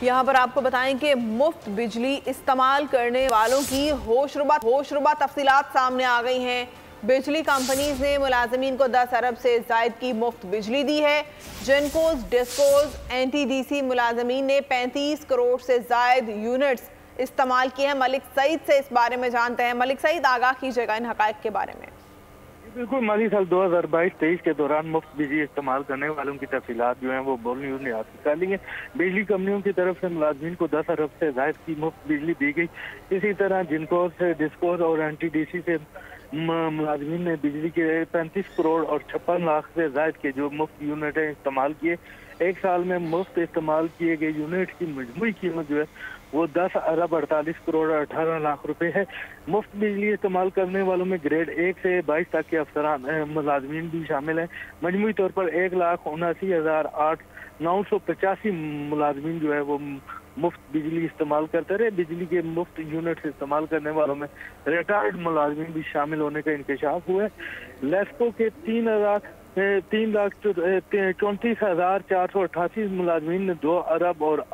यहाँ पर आपको बताएं कि मुफ्त बिजली इस्तेमाल करने वालों की होशरुबा तफसीलात सामने आ गई हैं। बिजली कंपनीज ने मुलाजमीन को 10 अरब से जायद की मुफ्त बिजली दी है। जेनकोज, डिस्कोज, NTDC मुलाजमीन ने 35 करोड़ से जायद यूनिट्स इस्तेमाल किए हैं। मलिक सईद से इस बारे में जानते हैं। मलिक सईद, आगाह कीजिएगा इन हकायक के बारे में। बिल्कुल, माली साल 2022-23 के दौरान मुफ्त बिजली इस्तेमाल करने वालों की तफसीलात जो हैं वो बोल न्यूज़ ने हासिल कर ली है। बिजली कंपनियों की तरफ से मुलाजमीन को 10 अरब से जायद की मुफ्त बिजली दी गई। इसी तरह जिनकोस से, डिस्कोस और NTDC से मुलाजमीन ने बिजली के 35 करोड़ और 56 लाख से जायद के जो मुफ्त यूनिटें इस्तेमाल किए। एक साल में मुफ्त इस्तेमाल किए गए यूनिट की मजमूई कीमत जो है वो 10 अरब 48 करोड़ 18 लाख रुपए है। मुफ्त बिजली इस्तेमाल करने वालों में ग्रेड 1 से 22 तक के अफसरान मुलाजमीन भी शामिल हैं। मजमूई तौर पर 1,79,985 मुलाजमीन जो है वो मुफ्त बिजली इस्तेमाल करते रहे। बिजली के मुफ्त यूनिट इस्तेमाल करने वालों में रिटायर्ड मुलाजमीन भी शामिल होने का इंकशाफ हुआ है। लेस्को के 3,34,488 मुलाजमीन ने 2 अरब और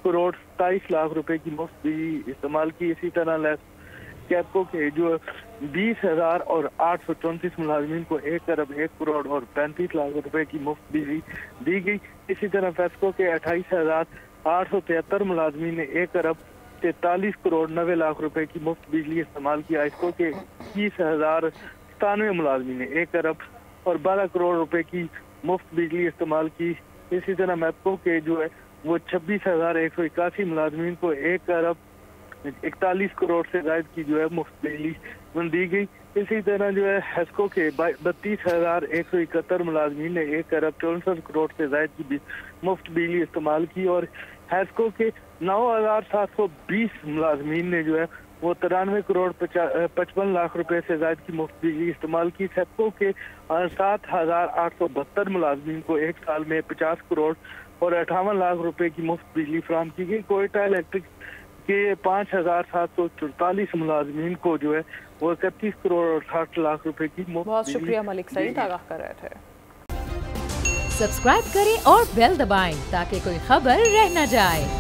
करोड़ 27 लाख रुपए की मुफ्त बिजली इस्तेमाल की। इसी तरह कैपको के जो 20,000 और 834 मुलाजमीन को 1 अरब 1 करोड़ और 35 लाख रुपए की मुफ्त बिजली दी गई। इसी तरह फेस्को के 28,873 मुलाजमीन ने 1 अरब 43 करोड़ 90 लाख रुपए की मुफ्त बिजली इस्तेमाल किया। इसको के 20,097 मुलाजमीन ने 1 अरब और 12 करोड़ रुपए की मुफ्त बिजली इस्तेमाल की। इसी तरह मैपको के जो है वो 26,181 मुलाजमीन को 1 अरब 41 करोड़ से जायद की जो है मुफ्त बिजली दी गई। इसी तरह जो है हेस्को के 32,171 मुलाजमीन ने 1 अरब 64 करोड़ से जायद की मुफ्त बिजली इस्तेमाल की। और हेस्को के 9,720 मुलाजमीन ने जो है वो 93 करोड़ 55 लाख रुपए से जायद की मुफ्त बिजली इस्तेमाल की। सेप्को के 7,872 मुलाजमीन को 1 साल में 50 करोड़ और 58 लाख रुपए की मुफ्त बिजली फराहम की गई। कोयटा इलेक्ट्रिक के 5,744 मुलाजमीन को जो है वो 31 करोड़ और 60 लाख रुपए की मुफ्त। बहुत शुक्रिया मलिक सईद, आगाह कर रहे थे। सब्सक्राइब करें और बेल दबाएं ताकि कोई खबर रह न जाए।